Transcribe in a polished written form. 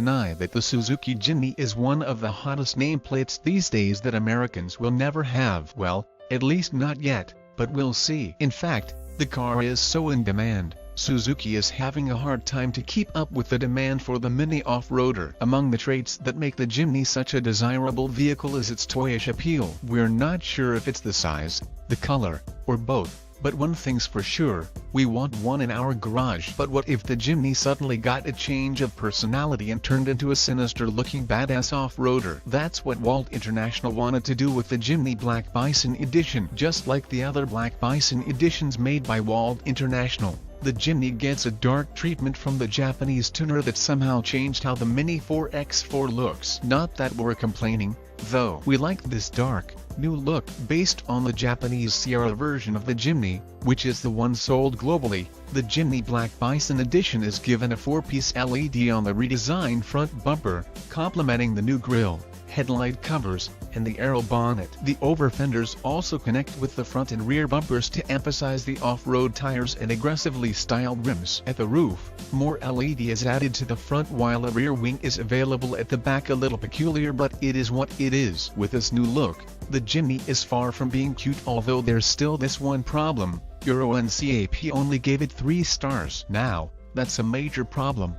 deny that the Suzuki Jimny is one of the hottest nameplates these days that Americans will never have. Well, at least not yet, but we'll see. In fact, the car is so in demand, Suzuki is having a hard time to keep up with the demand for the mini off-roader. Among the traits that make the Jimny such a desirable vehicle is its toyish appeal. We're not sure if it's the size, the color, or both, but one thing's for sure, we want one in our garage. But what if the Jimny suddenly got a change of personality and turned into a sinister-looking badass off-roader? That's what Wald International wanted to do with the Jimny Black Bison edition. Just like the other Black Bison editions made by Wald International, the Jimny gets a dark treatment from the Japanese tuner that somehow changed how the Mini 4X4 looks. Not that we're complaining, though. We like this dark, new look based on the Japanese Sierra version of the Jimny, which is the one sold globally. The Jimny Black Bison edition is given a 4-piece LED on the redesigned front bumper, complementing the new grille, headlight covers, and the aero bonnet. The over fenders also connect with the front and rear bumpers to emphasize the off-road tires and aggressively styled rims. At the roof, more LED is added to the front while a rear wing is available at the back. A little peculiar, but it is what it is. With this new look, the Jimny is far from being cute, although there's still this one problem: Euro NCAP only gave it 3 stars. Now, that's a major problem.